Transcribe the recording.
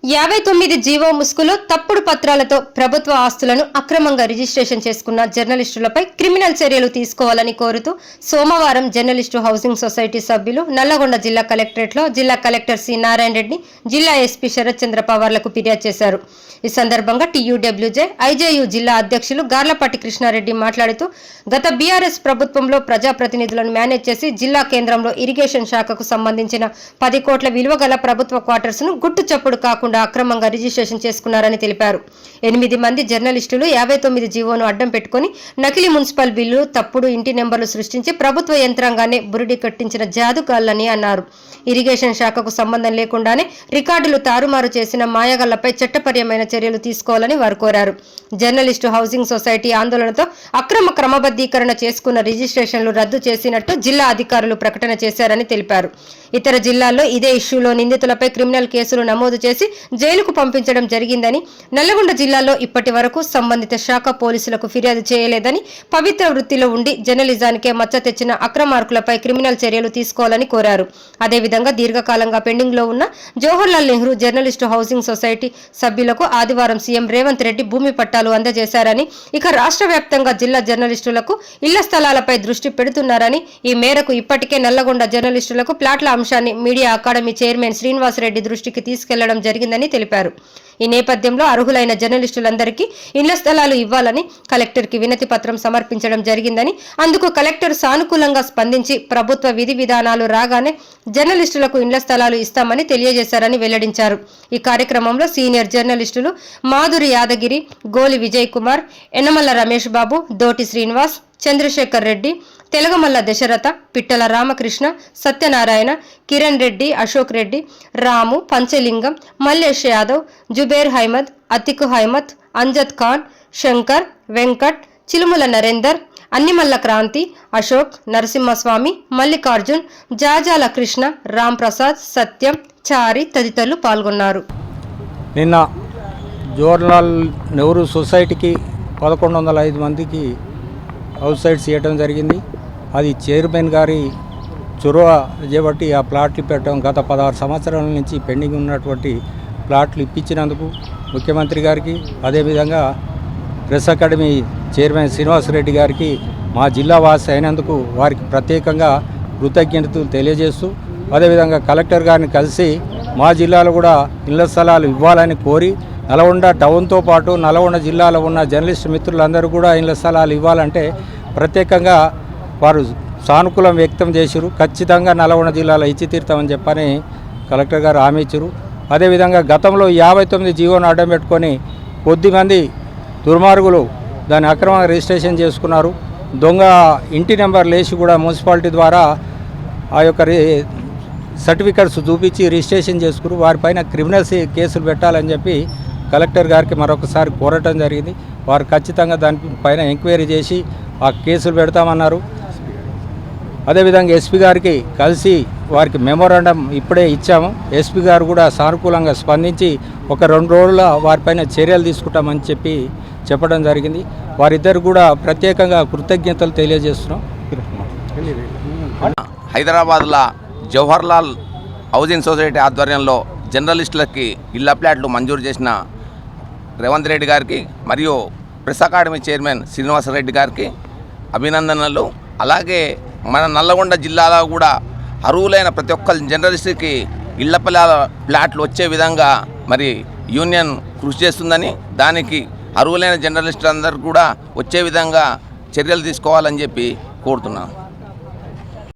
59 GO ముసుగులో తప్పుడు పత్రాలతో ప్రభుత్వ ఆస్తులను అక్రమంగా రిజిస్ట్రేషన్ చేసుకున్న జర్నలిస్టులపై క్రిమినల్ చర్యలు తీసుకోవాలని కోరుతూ సోమవారం జర్నలిస్టు హౌసింగ్ సొసైటీ సభ్యులు నల్లగొండ జిల్లా కలెక్టరేట్లో జిల్లా కలెక్టర్ సి నారాయణ రెడ్డి, జిల్లా ఎస్పీ శరత్ చంద్ర పవార్లకు ఫిర్యాదు చేశారు. ఈ సందర్భంగా టీయూడబ్ల్యూజే ఐజేయు జిల్లా అధ్యక్షులు గార్లపాటి కృష్ణారెడ్డి మాట్లాడుతూ గత బీఆర్ఎస్ ప్రభుత్వంలో ప్రజాప్రతినిధులను మేనేజ్ చేసి జిల్లా కేంద్రంలో ఇరిగేషన్ శాఖకు సంబంధించిన 10 కోట్ల విలువ గల ప్రభుత్వ క్వార్టర్స్ ను గుట్టు చప్పుడు కాకుండా అక్రమంగా రిజిస్ట్రేషన్ చేసుకున్నారని తెలిపారు. 8 మంది జర్నలిస్టులు 59 జీవోను అడ్డం పెట్టుకుని నకిలీ మున్సిపల్ బిల్లు, తప్పుడు ఇంటి నెంబర్లు సృష్టించి ప్రభుత్వ యంత్రాంగాన్ని బురిడి కట్టించిన జాదుగాళ్లని అన్నారు. ఇరిగేషన్ శాఖకు సంబంధం లేకుండానే రికార్డులు తారుమారు చేసిన మాయగళ్లపై చట్టపరమైన చర్యలు తీసుకోవాలని వారు కోరారు. జర్నలిస్టు హౌసింగ్ సొసైటీ ఆందోళనతో అక్రమ క్రమబద్ధీకరణ చేసుకున్న రిజిస్ట్రేషన్లు రద్దు చేసినట్టు జిల్లా అధికారులు ప్రకటన చేశారని తెలిపారు. ఇతర జిల్లాల్లో ఇదే ఇష్యూలో నిందితులపై క్రిమినల్ కేసులు నమోదు చేసి జైలుకు పంపించడం జరిగిందని, నల్లగొండ జిల్లాలో ఇప్పటి వరకు సంబంధిత శాఖ పోలీసులకు ఫిర్యాదు చేయలేదని, పవిత్ర వృత్తిలో ఉండి జర్నలిజానికే మచ్చ తెచ్చిన అక్రమార్కులపై క్రిమినల్ చర్యలు తీసుకోవాలని కోరారు. అదేవిధంగా దీర్ఘకాలంగా పెండింగ్ లో ఉన్న Jawaharlal Nehru journalist housing society సభ్యులకు ఆదివారం సీఎం రేవంత్ రెడ్డి భూమి పట్టాలు అందజేశారని, ఇక రాష్ట్ర వ్యాప్తంగా జిల్లా జర్నలిస్టులకు ఇళ్ల స్థలాలపై దృష్టి పెడుతున్నారని, ఈ మేరకు ఇప్పటికే నల్లగొండ జర్నలిస్టులకు ప్లాట్ల అంశాన్ని media academy chairman Srinivas Reddy దృష్టికి తీసుకెళ్లడం జరిగిందని తెలిపారు. ఈ నేపథ్యంలో అర్హులైన జర్నలిస్టులందరికీ ఇళ్ల స్థలాలు ఇవ్వాలని కలెక్టర్కి వినతి పత్రం సమర్పించడం జరిగిందని, అందుకు కలెక్టర్ సానుకూలంగా స్పందించి ప్రభుత్వ విధి విధానాలు రాగానే జర్నలిస్టులకు ఇళ్ల స్థలాలు ఇస్తామని తెలియజేశారని వెల్లడించారు. ఈ కార్యక్రమంలో సీనియర్ జర్నలిస్టులు మాధురి యాదగిరి, గోలి విజయ్ కుమార్, ఎనమల్ల రమేష్ బాబు, దోటి శ్రీనివాస్, చంద్రశేఖర్ రెడ్డి, తెలగమల్ల దశరథ, పిట్టల రామకృష్ణ, సత్యనారాయణ, కిరణ్ రెడ్డి, అశోక్ రెడ్డి, రాము, పంచలింగం, మల్లేష్ యాదవ్, జుబేర్ హైమద్, అతికు హైమద్, అంజద్ ఖాన్, శంకర్, వెంకట్, చిలుముల నరేందర్, అన్నిమల్ల క్రాంతి, అశోక్, నరసింహస్వామి, మల్లికార్జున్, జాజాల కృష్ణ, రామ్ ప్రసాద్, సత్యం, చారి తదితరులు పాల్గొన్నారు. నిన్న జవహర్లాల్ నెహ్రూ సొసైటీకి 1105 మందికి హౌస్ సైట్స్ ఇవ్వడం జరిగింది. అది చైర్మన్ గారి చొరవ చేపట్టి ఆ ప్లాట్లు పెట్టడం, గత 16 సంవత్సరాల నుంచి పెండింగ్ ఉన్నటువంటి ప్లాట్లు ఇప్పించినందుకు ముఖ్యమంత్రి గారికి, అదేవిధంగా ప్రెస్ అకాడమీ చైర్మన్ శ్రీనివాసరెడ్డి గారికి మా జిల్లా వాసి అయినందుకు వారికి ప్రత్యేకంగా కృతజ్ఞతలు తెలియజేస్తూ, అదేవిధంగా కలెక్టర్ గారిని కలిసి మా జిల్లాలో కూడా ఇళ్ల స్థలాలు ఇవ్వాలని కోరి, నల్గొండ టౌన్తో పాటు నల్గొండ జిల్లాలో ఉన్న జర్నలిస్ట్ మిత్రులందరూ కూడా ఇళ్ల స్థలాలు ఇవ్వాలంటే ప్రత్యేకంగా వారు సానుకూలం వ్యక్తం చేశారు. ఖచ్చితంగా నల్గొండ జిల్లాలో ఇచ్చి తీరుతామని చెప్పని కలెక్టర్ గారు హామీ ఇచ్చారు. అదేవిధంగా గతంలో 59 జీవోను అడ్డం పెట్టుకొని కొద్దిమంది దుర్మార్గులు దాన్ని అక్రమంగా రిజిస్ట్రేషన్ చేసుకున్నారు. దొంగ ఇంటి నెంబర్ లేచి కూడా మున్సిపాలిటీ ద్వారా ఆ యొక్క సర్టిఫికెట్స్ చూపించి రిజిస్ట్రేషన్ చేసుకుని వారిపైన క్రిమినల్ కేసులు పెట్టాలని చెప్పి కలెక్టర్ గారికి మరొకసారి కోరటం జరిగింది. వారు ఖచ్చితంగా దానిపైన ఎంక్వైరీ చేసి ఆ కేసులు పెడతామన్నారు. అదేవిధంగా ఎస్పీ గారికి కలిసి వారికి మెమోరాండం ఇప్పుడే ఇచ్చాము. ఎస్పీ గారు కూడా సానుకూలంగా స్పందించి ఒక 2 రోజుల వారిపైన చర్యలు తీసుకుంటామని చెప్పడం జరిగింది. వారిద్దరు కూడా ప్రత్యేకంగా కృతజ్ఞతలు తెలియజేస్తున్నాం. హైదరాబాద్లో జవహర్లాల్ హౌసింగ్ సొసైటీ ఆధ్వర్యంలో జర్నలిస్టులకి ఇళ్ల ప్లాట్లు మంజూరు చేసిన రేవంత్ రెడ్డి గారికి మరియు ప్రెస్ అకాడమీ చైర్మన్ శ్రీనివాసరెడ్డి గారికి అభినందనలు. అలాగే మన నల్లగొండ జిల్లాలో కూడా అర్హులైన ప్రతి ఒక్క జర్నలిస్టుకి ఇళ్ల ప్లాట్లు వచ్చే విధంగా మరి యూనియన్ కృషి చేస్తుందని, దానికి అర్హులైన జర్నలిస్టులందరూ కూడా వచ్చే విధంగా చర్యలు తీసుకోవాలని చెప్పి కోరుతున్నాను.